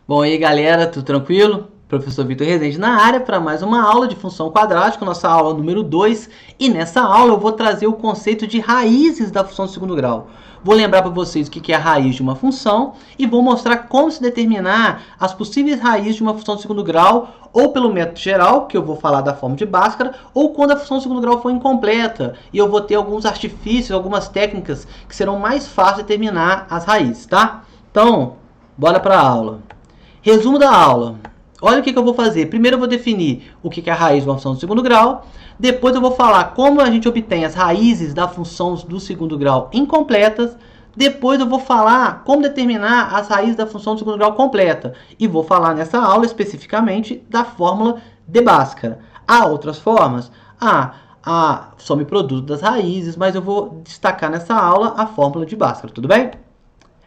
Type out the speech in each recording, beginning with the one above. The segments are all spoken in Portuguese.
Bom, aí galera, tudo tranquilo? Professor Vitor Rezende na área para mais uma aula de função quadrática, nossa aula número 2. E nessa aula eu vou trazer o conceito de raízes da função de segundo grau. Vou lembrar para vocês o que é a raiz de uma função e vou mostrar como se determinar as possíveis raízes de uma função de segundo grau, ou pelo método geral, que eu vou falar da forma de Bhaskara, ou quando a função de segundo grau for incompleta. E eu vou ter alguns artifícios, algumas técnicas que serão mais fáceis de determinar as raízes, tá? Então, bora para a aula. Resumo da aula. Olha o que eu vou fazer. Primeiro eu vou definir o que é a raiz de uma função do segundo grau. Depois eu vou falar como a gente obtém as raízes da função do segundo grau incompletas. Depois eu vou falar como determinar as raízes da função do segundo grau completa. E vou falar nessa aula especificamente da fórmula de Bhaskara. Há outras formas? A soma e produto das raízes, mas eu vou destacar nessa aula a fórmula de Bhaskara, tudo bem?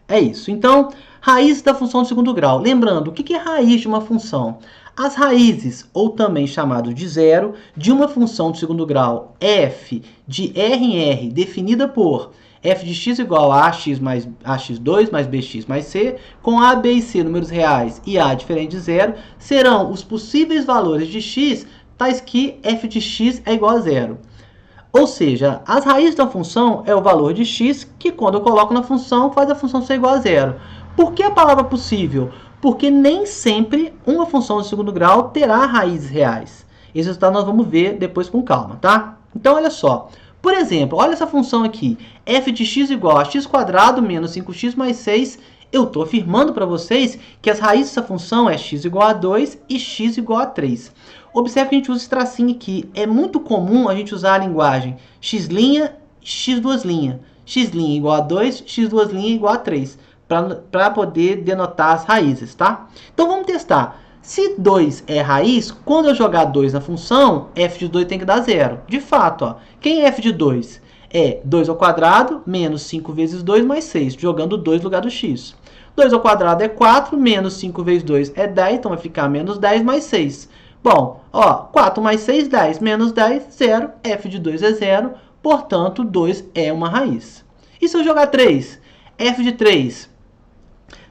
É isso. Então, raiz da função de segundo grau. Lembrando, o que é raiz de uma função? As raízes, ou também chamado de zero, de uma função de segundo grau f de r em r, definida por f de x igual a ax mais ax2 mais bx mais c, com a, b e c números reais e a diferente de zero, serão os possíveis valores de x, tais que f de x é igual a zero. Ou seja, as raízes da função é o valor de x, que quando eu coloco na função, faz a função ser igual a zero. Por que a palavra possível? Porque nem sempre uma função de segundo grau terá raízes reais. Esse resultado nós vamos ver depois com calma, tá? Então, olha só. Por exemplo, olha essa função aqui. F de x igual a x² menos 5x mais 6. Eu estou afirmando para vocês que as raízes dessa função é x igual a 2 e x igual a 3. Observe que a gente usa esse tracinho aqui. É muito comum a gente usar a linguagem x', x2'. X' igual a 2, x2' igual a 3. Para poder denotar as raízes, tá? Então vamos testar. Se 2 é raiz, quando eu jogar 2 na função, f de 2 tem que dar zero. De fato, ó, quem é f de 2? É 2 ao quadrado menos 5 vezes 2 mais 6, jogando 2 no lugar do x. 2 ao quadrado é 4, menos 5 vezes 2 é 10, então vai ficar menos 10 mais 6. Bom, ó, 4 mais 6, 10. Menos 10, 0. F de 2 é 0. Portanto, 2 é uma raiz. E se eu jogar 3? F de 3.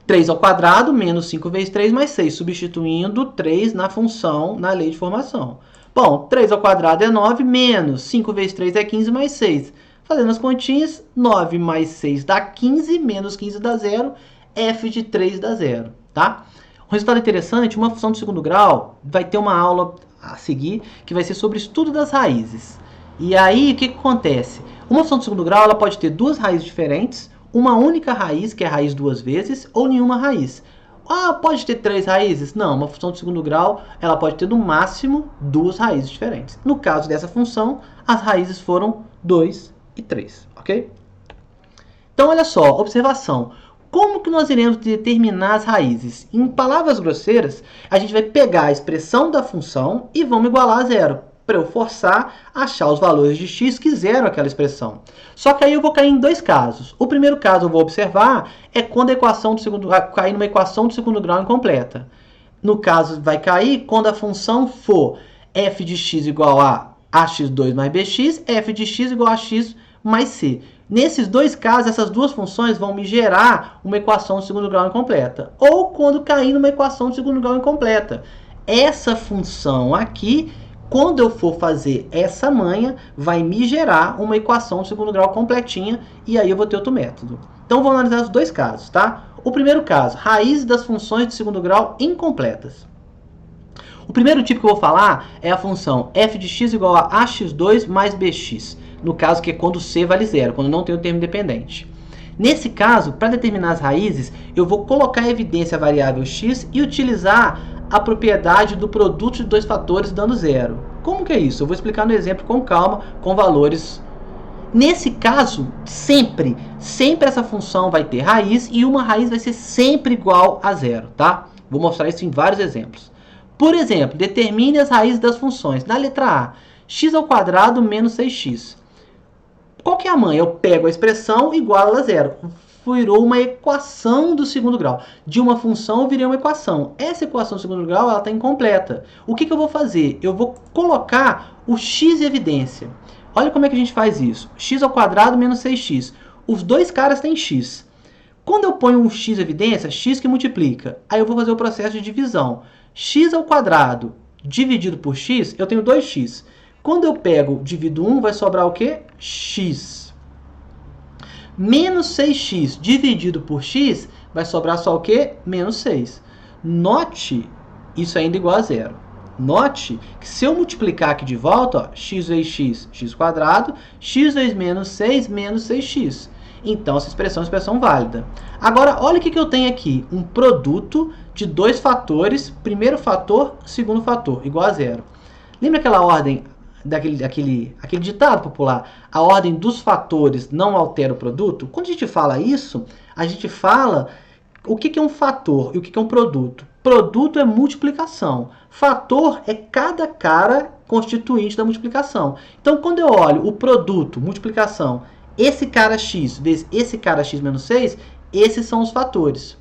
3 ao quadrado, menos 5 vezes 3 mais 6. Substituindo 3 na função, na lei de formação. Bom, 3 ao quadrado é 9, menos 5 vezes 3 é 15 mais 6. Fazendo as continhas, 9 mais 6 dá 15, menos 15 dá 0. F de 3 dá 0, tá? Um resultado interessante, uma função de segundo grau vai ter uma aula a seguir que vai ser sobre estudo das raízes. E aí, o que acontece? Uma função de segundo grau ela pode ter duas raízes diferentes, uma única raiz, que é a raiz duas vezes, ou nenhuma raiz. Ah, pode ter três raízes? Não, uma função de segundo grau ela pode ter no máximo duas raízes diferentes. No caso dessa função, as raízes foram 2 e 3, ok? Então, olha só, observação. Como que nós iremos determinar as raízes? Em palavras grosseiras, a gente vai pegar a expressão da função e vamos igualar a zero, para eu forçar a achar os valores de x que zeram aquela expressão. Só que aí eu vou cair em dois casos. O primeiro caso eu vou observar é quando a equação do segundo grau cair numa equação de segundo grau incompleta. No caso, vai cair quando a função for f de x igual a ax2 mais bx, f de x igual a x mais c. Nesses dois casos, essas duas funções vão me gerar uma equação de segundo grau incompleta. Ou quando cair numa equação de segundo grau incompleta. Essa função aqui, quando eu for fazer essa manha, vai me gerar uma equação de segundo grau completinha. E aí eu vou ter outro método. Então, vamos analisar os dois casos, tá? O primeiro caso, raízes das funções de segundo grau incompletas. O primeiro tipo que eu vou falar é a função f de x igual a ax2 mais bx. No caso que é quando c vale zero, quando não tem o termo dependente. Nesse caso, para determinar as raízes, eu vou colocar em evidência a variável x e utilizar a propriedade do produto de dois fatores dando zero. Como que é isso? Eu vou explicar no exemplo com calma, com valores. Nesse caso, sempre essa função vai ter raiz e uma raiz vai ser sempre igual a zero, tá? Vou mostrar isso em vários exemplos. Por exemplo, determine as raízes das funções. Na letra A, x ao quadrado menos 6x. Qual que é a manha? Eu pego a expressão igual a zero. Virou uma equação do segundo grau. De uma função eu virei uma equação. Essa equação do segundo grau está incompleta. O que eu vou fazer? Eu vou colocar o x em evidência. Olha como é que a gente faz isso. X ao quadrado menos 6x. Os dois caras têm x. Quando eu ponho um x evidência, x que multiplica, aí eu vou fazer o processo de divisão. X ao quadrado dividido por x, eu tenho 2x. Quando eu pego, divido 1, vai sobrar o quê? X. Menos 6x dividido por x, vai sobrar só o quê? Menos 6. Note, isso ainda é igual a zero. Note que se eu multiplicar aqui de volta, ó, x vezes x, x quadrado, x vezes menos 6, menos 6x. Então, essa expressão é uma expressão válida. Agora, olha o que eu tenho aqui. Um produto de dois fatores, primeiro fator, segundo fator, igual a zero. Lembra aquela ordem, aquele ditado popular? A ordem dos fatores não altera o produto? Quando a gente fala isso, a gente fala o que é um fator e o que é um produto. Produto é multiplicação. Fator é cada cara constituinte da multiplicação. Então, quando eu olho o produto, multiplicação, esse cara x vezes esse cara x menos 6, esses são os fatores.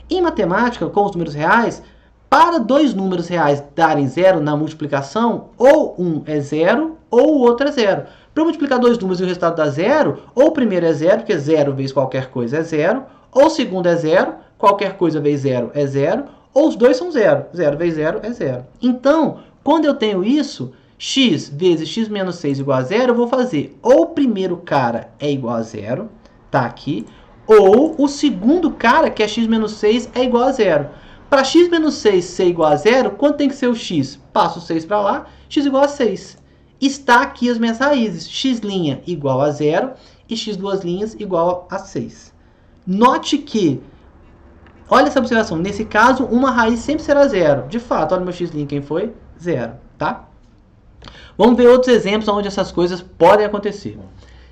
Em matemática, com os números reais, para dois números reais darem zero na multiplicação, ou um é zero, ou o outro é zero. Para multiplicar dois números e o resultado dá zero, ou o primeiro é zero, porque zero vezes qualquer coisa é zero, ou o segundo é zero, qualquer coisa vezes zero é zero, ou os dois são zero. Zero vezes zero é zero. Então, quando eu tenho isso, x vezes x menos 6 igual a zero, eu vou fazer ou o primeiro cara é igual a zero, tá aqui, ou o segundo cara, que é x menos 6, é igual a zero. Para x menos 6 ser igual a zero, quanto tem que ser o x? Passo o 6 para lá, x igual a 6. Está aqui as minhas raízes, x' igual a zero e x duas linhas igual a 6. Note que, olha essa observação, nesse caso, uma raiz sempre será zero. De fato, olha meu x', quem foi? Zero, tá? Vamos ver outros exemplos onde essas coisas podem acontecer.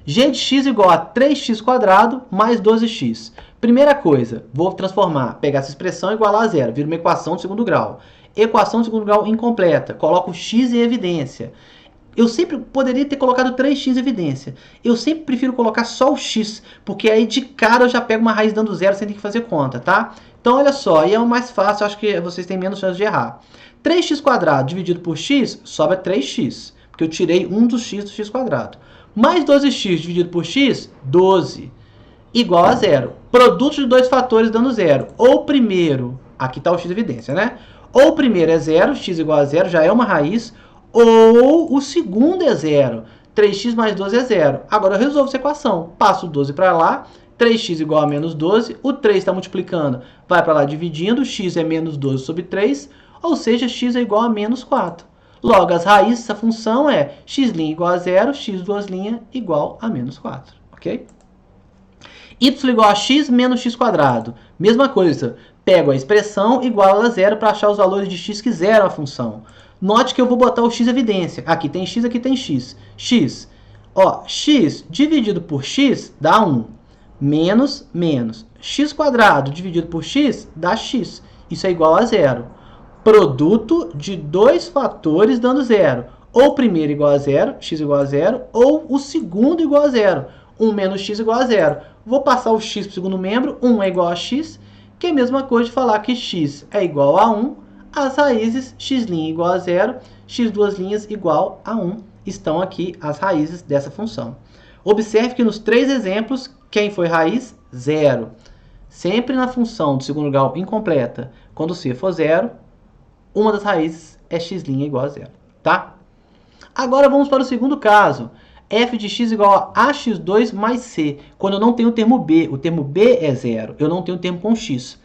G de x igual a 3x² mais 12x. Primeira coisa, vou transformar, pegar essa expressão e igualar a zero. Vira uma equação de segundo grau. Equação de segundo grau incompleta. Coloco x em evidência. Eu sempre poderia ter colocado 3x em evidência. Eu sempre prefiro colocar só o x, porque aí de cara eu já pego uma raiz dando zero sem ter que fazer conta, tá? Então olha só, aí é o mais fácil, acho que vocês têm menos chance de errar. 3x² dividido por x sobra 3x, porque eu tirei um dos x do x². Mais 12x dividido por x, 12, igual a zero. Produto de dois fatores dando zero. Ou o primeiro, aqui está o x evidência, né? Ou o primeiro é zero, x igual a zero, já é uma raiz, ou o segundo é zero. 3x mais 12 é zero. Agora eu resolvo essa equação. Passo o 12 para lá, 3x igual a menos 12, o 3 está multiplicando, vai para lá dividindo, x é menos 12 sobre 3, ou seja, x é igual a menos 4. Logo, as raízes dessa função é x' igual a 0, x duas linhas igual a menos 4. Ok? Y igual a x menos x². Mesma coisa. Pego a expressão igual a zero para achar os valores de x que zeram a função. Note que eu vou botar o x evidência. Aqui tem x, aqui tem x. X. Ó, x dividido por x dá 1. Menos, menos. X² dividido por x dá x. Isso é igual a zero. Produto de dois fatores dando zero. Ou o primeiro igual a zero, x igual a zero, ou o segundo igual a zero, 1 menos x igual a zero. Vou passar o x para o segundo membro, 1 é igual a x, que é a mesma coisa de falar que x é igual a 1, as raízes x' igual a zero, x duas linhas igual a 1. Estão aqui as raízes dessa função. Observe que nos três exemplos, quem foi raiz? Zero. Sempre na função do segundo grau incompleta, quando c for zero, uma das raízes é x' igual a zero, tá? Agora vamos para o segundo caso. F de x igual a ax2 mais c, quando eu não tenho o termo b. O termo b é zero, eu não tenho o termo com x.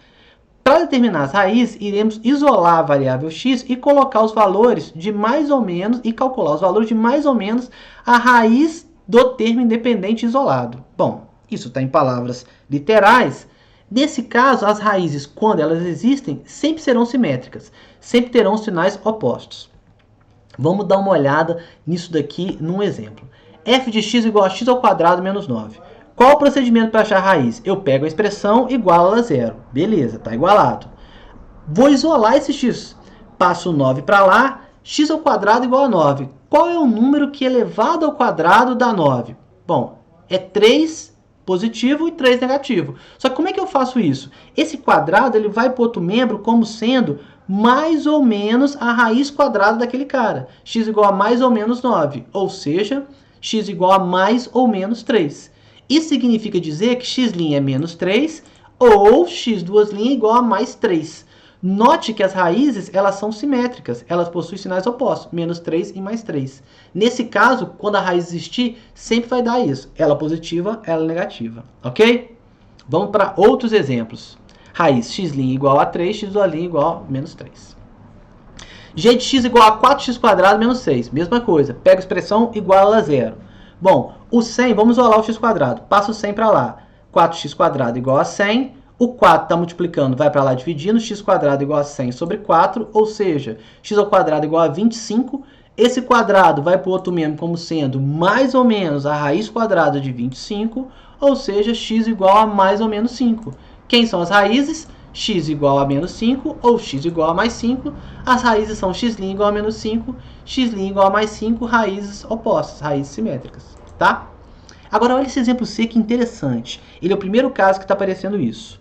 Para determinar as raízes, iremos isolar a variável x e colocar os valores de mais ou menos, e calcular os valores de mais ou menos a raiz do termo independente isolado. Bom, isso está em palavras literais. Nesse caso, as raízes, quando elas existem, sempre serão simétricas. Sempre terão sinais opostos. Vamos dar uma olhada nisso daqui num exemplo. F de x igual a x² menos 9. Qual o procedimento para achar a raiz? Eu pego a expressão igual a zero. Beleza, está igualado. Vou isolar esse x. Passo 9 para lá, x² igual a 9. Qual é o número que elevado ao quadrado dá 9? Bom, é 3 positivo e 3 negativo. Só que como é que eu faço isso? Esse quadrado ele vai para o outro membro como sendo mais ou menos a raiz quadrada daquele cara. X igual a mais ou menos 9. Ou seja, x igual a mais ou menos 3. Isso significa dizer que x' é menos 3, ou x duas linhas igual a mais 3. Note que as raízes, elas são simétricas, elas possuem sinais opostos, menos 3 e mais 3. Nesse caso, quando a raiz existir, sempre vai dar isso, ela positiva, ela negativa, ok? Vamos para outros exemplos. Raiz x' igual a 3, x duas linhas igual a menos 3. G de x igual a 4x² menos 6, mesma coisa, pega a expressão igual a zero. Bom, o 100, vamos isolar o x², passa o 100 para lá. 4x² igual a 100, o 4 está multiplicando, vai para lá dividindo, x² igual a 100 sobre 4, ou seja, x² igual a 25. Esse quadrado vai para o outro membro como sendo mais ou menos a raiz quadrada de 25, ou seja, x igual a mais ou menos 5. Quem são as raízes? X igual a menos 5 ou x igual a mais 5. As raízes são x' igual a menos 5, x' igual a mais 5, raízes opostas, raízes simétricas, tá? Agora olha esse exemplo C que interessante. Ele é o primeiro caso que está aparecendo isso.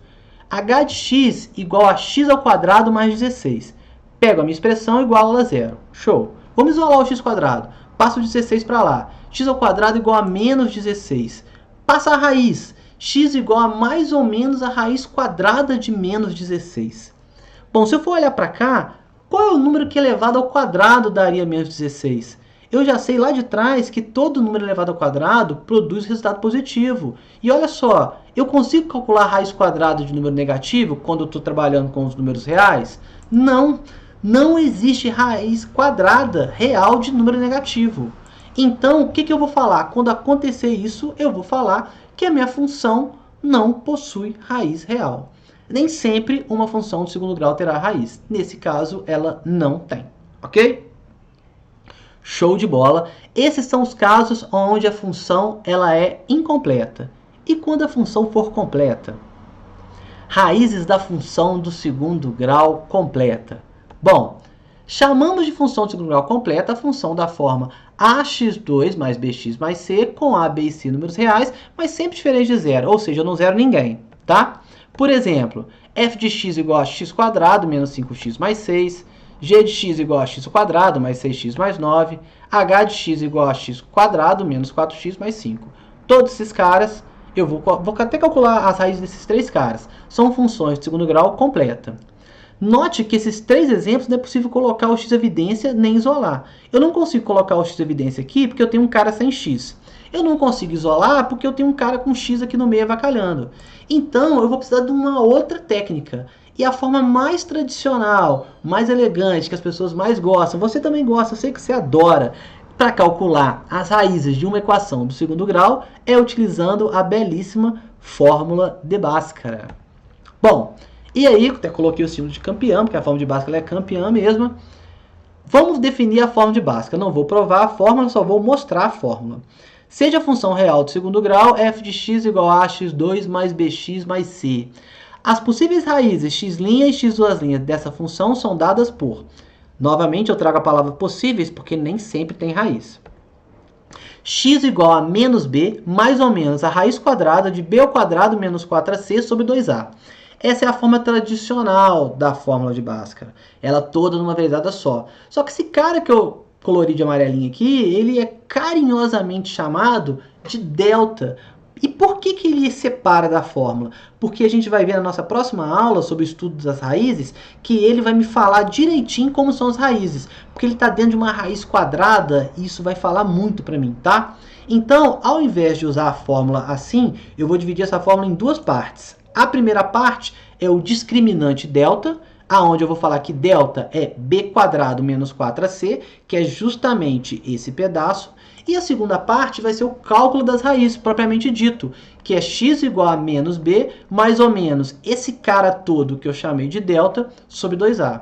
H de x igual a x² mais 16. Pego a minha expressão igual a zero. Show. Vamos isolar o x². Passo o 16 para lá. X² igual a menos 16. Passa a raiz. X igual a mais ou menos a raiz quadrada de menos 16. Bom, se eu for olhar para cá, qual é o número que elevado ao quadrado daria menos 16? Eu já sei lá de trás que todo número elevado ao quadrado produz resultado positivo. E olha só, eu consigo calcular a raiz quadrada de número negativo quando eu estou trabalhando com os números reais? Não, não existe raiz quadrada real de número negativo. Então, o que eu vou falar? Quando acontecer isso, eu vou falar que a minha função não possui raiz real. Nem sempre uma função de segundo grau terá raiz. Nesse caso, ela não tem. Ok? Show de bola. Esses são os casos onde a função ela é incompleta. E quando a função for completa? Raízes da função do segundo grau completa. Bom, chamamos de função de segundo grau completa a função da forma ax2 mais bx mais c com a, b e c números reais, mas sempre diferente de zero, ou seja, eu não zero ninguém, tá? Por exemplo, f de x igual a x² menos 5x mais 6, g de x igual a x² mais 6x mais 9, h de x igual a x² menos 4x mais 5. Todos esses caras, eu vou até calcular as raízes desses três caras. São funções de segundo grau completa. Note que esses três exemplos não é possível colocar o x-evidência nem isolar. Eu não consigo colocar o x-evidência aqui porque eu tenho um cara sem x. Eu não consigo isolar porque eu tenho um cara com x aqui no meio avacalhando. Então, eu vou precisar de uma outra técnica. E a forma mais tradicional, mais elegante, que as pessoas mais gostam, você também gosta, eu sei que você adora, para calcular as raízes de uma equação do segundo grau, é utilizando a belíssima fórmula de Bhaskara. Bom, e aí, até coloquei o símbolo de campeão, porque a fórmula de Bhaskara é campeã mesmo. Vamos definir a fórmula de Bhaskara. Não vou provar a fórmula, só vou mostrar a fórmula. Seja a função real do segundo grau, f de x igual a x2 mais bx mais c. As possíveis raízes x' e x duas linhas dessa função são dadas por... Novamente, eu trago a palavra possíveis, porque nem sempre tem raiz. X igual a menos b, mais ou menos a raiz quadrada de b ao quadrado menos 4ac sobre 2a. Essa é a forma tradicional da fórmula de Bhaskara. Ela toda numa vezada só. Só que esse cara que eu colori de amarelinho aqui, ele é carinhosamente chamado de delta. E por que ele separa da fórmula? Porque a gente vai ver na nossa próxima aula sobre o estudo das raízes que ele vai me falar direitinho como são as raízes. Porque ele está dentro de uma raiz quadrada e isso vai falar muito para mim, tá? Então, ao invés de usar a fórmula assim, eu vou dividir essa fórmula em duas partes. A primeira parte é o discriminante delta, aonde eu vou falar que delta é b² menos 4ac, que é justamente esse pedaço. E a segunda parte vai ser o cálculo das raízes, propriamente dito, que é x igual a menos b, mais ou menos esse cara todo que eu chamei de delta, sobre 2a.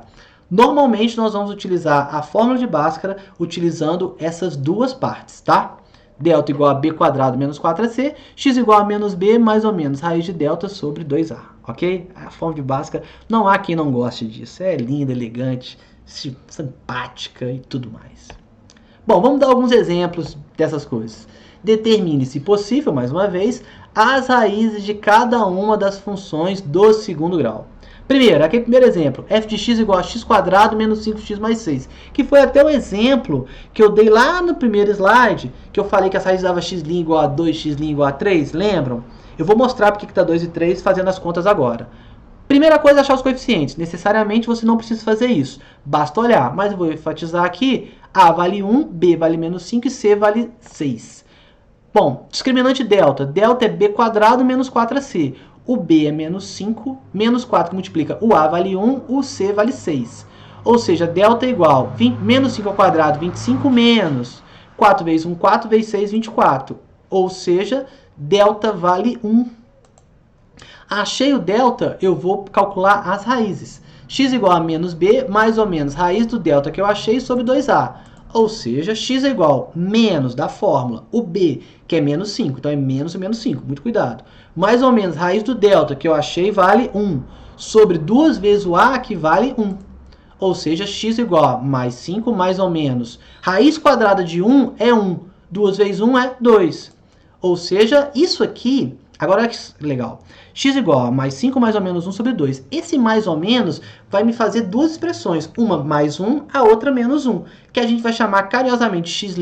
Normalmente, nós vamos utilizar a fórmula de Bhaskara utilizando essas duas partes, tá? Delta igual a b² menos 4ac, x igual a menos b, mais ou menos raiz de delta sobre 2a, ok? A fórmula de Bhaskara, não há quem não goste disso. É linda, elegante, simpática e tudo mais. Bom, vamos dar alguns exemplos dessas coisas. Determine, se possível, mais uma vez, as raízes de cada uma das funções do segundo grau. Primeiro, aqui primeiro exemplo, f de x igual a x² menos 5x mais 6, que foi até o exemplo que eu dei lá no primeiro slide, que eu falei que as raízes davam x' igual a 2, x' igual a 3, lembram? Eu vou mostrar porque que está 2 e 3 fazendo as contas agora. Primeira coisa é achar os coeficientes. Necessariamente você não precisa fazer isso. Basta olhar. Mas eu vou enfatizar aqui. A vale 1, B vale menos 5 e C vale 6. Bom, discriminante delta. Delta é B quadrado menos 4AC. O B é menos 5, menos 4 que multiplica. O A vale 1, o C vale 6. Ou seja, delta é igual menos 5 ao quadrado, 25 menos 4 vezes 1, 4 vezes 6, 24. Ou seja, delta vale 1. Achei o delta, eu vou calcular as raízes. X igual a menos b, mais ou menos raiz do delta que eu achei sobre 2a. Ou seja, x é igual menos da fórmula, o b, que é menos 5. Então, é menos e menos 5, muito cuidado. Mais ou menos raiz do delta que eu achei vale 1. Sobre 2 vezes o a, que vale 1. Ou seja, x igual a mais 5, mais ou menos. Raiz quadrada de 1 é 1. 2 vezes 1 é 2. Ou seja, isso aqui... Agora, que legal. X igual a mais 5 mais ou menos 1 sobre 2. Esse mais ou menos vai me fazer duas expressões. Uma mais 1, a outra menos 1. Que a gente vai chamar carinhosamente x'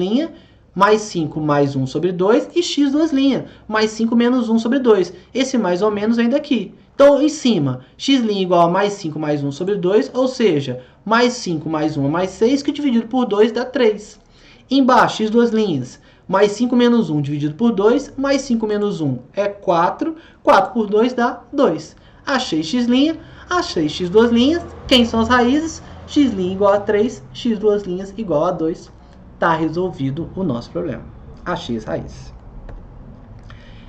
mais 5 mais 1 sobre 2 e x duas linhas, mais 5 menos 1 sobre 2. Esse mais ou menos vem daqui. Então, em cima, x' igual a mais 5 mais 1 sobre 2, ou seja, mais 5 mais 1 mais 6, que dividido por 2 dá 3. Embaixo, x duas linhas. Mais 5 menos 1 dividido por 2, mais 5 menos 1 é 4. 4 por 2 dá 2. Achei x', achei x duas linhas. Quem são as raízes? X' igual a 3, x duas linhas igual a 2. Está resolvido o nosso problema. Achei as raízes.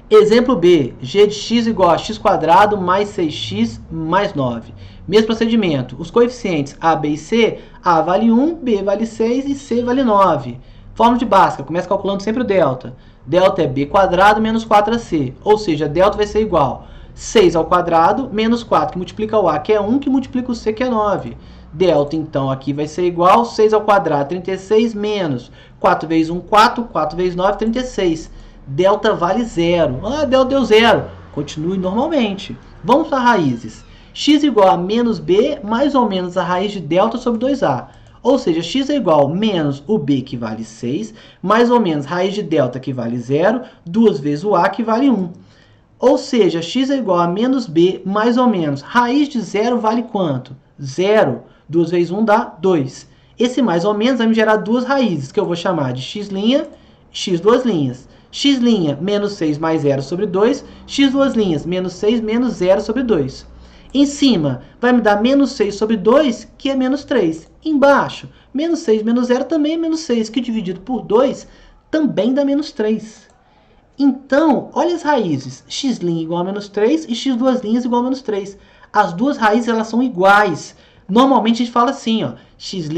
Exemplo B. G de x igual a x² mais 6x mais 9. Mesmo procedimento. Os coeficientes a, b e c. A vale 1, b vale 6 e c vale 9. Fórmula de Bhaskara, começa calculando sempre o delta. Delta é b quadrado menos 4ac. Ou seja, delta vai ser igual a 6 ao quadrado menos 4, que multiplica o a, que é 1, que multiplica o c, que é 9. Delta, então, aqui vai ser igual a 6 ao quadrado, 36, menos 4 vezes 1, 4. 4 vezes 9, 36. Delta vale 0. Ah, delta deu 0. Continue normalmente. Vamos para raízes. X igual a menos b, mais ou menos a raiz de delta sobre 2a. Ou seja, x é igual a menos o b, que vale 6, mais ou menos raiz de delta, que vale 0, 2 vezes o a, que vale 1. Ou seja, x é igual a menos b, mais ou menos raiz de 0 vale quanto? 0. 2 vezes 1 dá 2. Esse mais ou menos vai me gerar duas raízes, que eu vou chamar de x', x duas linhas. X' menos 6 mais 0 sobre 2, x duas linhas, menos 6 menos 0 sobre 2. Em cima, vai me dar menos 6 sobre 2, que é menos 3. Embaixo, menos 6 menos 0 também é menos 6, que dividido por 2 também dá menos 3. Então, olha as raízes. X' igual a menos 3 e x duas linhas igual a menos 3. As duas raízes elas são iguais. Normalmente a gente fala assim, ó, x'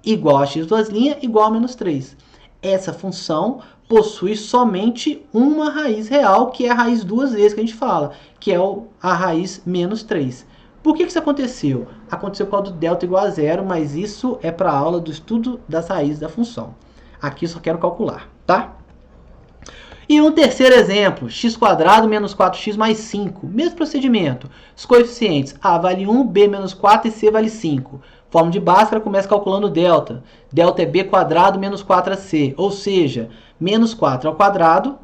igual a x duas linhas igual a menos 3. Essa função possui somente uma raiz real, que é a raiz duas vezes que a gente fala, que é a raiz menos 3. Por que isso aconteceu? Aconteceu por causa do delta igual a 0, mas isso é para a aula do estudo das raízes da função. Aqui eu só quero calcular, tá? E um terceiro exemplo, x² menos 4x mais 5. Mesmo procedimento. Os coeficientes a vale 1, b menos 4 e c vale 5. Fórmula de Bhaskara começa calculando delta. Delta é b² menos 4ac. Ou seja, menos 4 ao quadrado,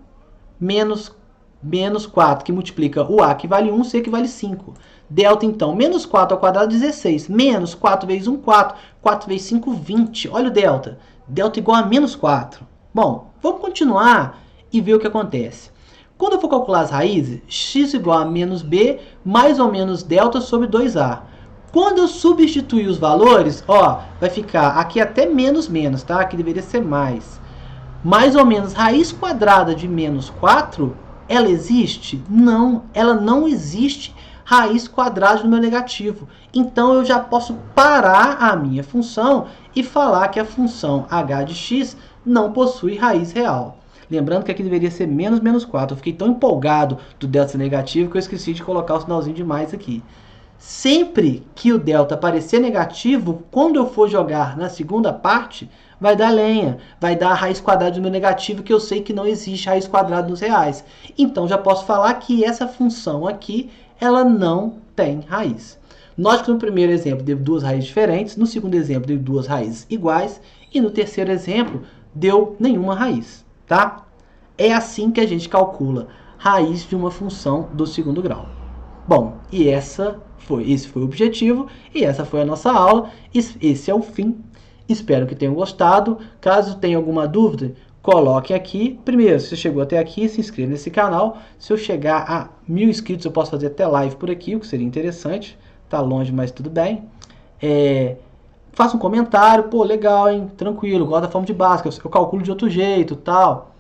menos 4, que multiplica o a, que vale 1, c, que vale 5. Delta, então, menos 4 ao quadrado, 16. Menos 4 vezes 1, 4. 4 vezes 5, 20. Olha o delta. Delta igual a menos 4. Bom, vamos continuar e ver o que acontece. Quando eu for calcular as raízes, x igual a menos b, mais ou menos delta sobre 2a. Quando eu substituir os valores, ó, vai ficar aqui até menos, tá? Aqui deveria ser mais. Mais ou menos raiz quadrada de menos 4, ela existe? Não, ela não existe raiz quadrada do número negativo. Então, eu já posso parar a minha função e falar que a função h de x não possui raiz real. Lembrando que aqui deveria ser menos 4. Eu fiquei tão empolgado do delta ser negativo que eu esqueci de colocar o sinalzinho de mais aqui. Sempre que o delta aparecer negativo, quando eu for jogar na segunda parte, vai dar lenha. Vai dar a raiz quadrada do número negativo, que eu sei que não existe raiz quadrada nos reais. Então, já posso falar que essa função aqui, ela não tem raiz. Note que no primeiro exemplo deu duas raízes diferentes, no segundo exemplo deu duas raízes iguais, e no terceiro exemplo deu nenhuma raiz, tá? É assim que a gente calcula raiz de uma função do segundo grau. Bom, e esse foi o objetivo, e essa foi a nossa aula. Esse é o fim. Espero que tenham gostado. Caso tenha alguma dúvida, coloquem aqui. Primeiro, se você chegou até aqui, se inscreva nesse canal. Se eu chegar a 1000 inscritos, eu posso fazer até live por aqui, o que seria interessante. Tá longe, mas tudo bem. Faça um comentário, pô, legal, hein? Tranquilo, gosto da forma de Bhaskara, eu calculo de outro jeito, tal.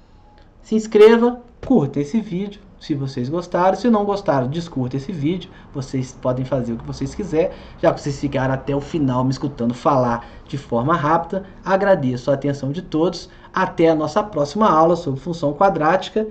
Se inscreva, curta esse vídeo, se vocês gostaram. Se não gostaram, descurta esse vídeo. Vocês podem fazer o que vocês quiserem, já que vocês ficaram até o final me escutando falar de forma rápida. Agradeço a atenção de todos. Até a nossa próxima aula sobre função quadrática.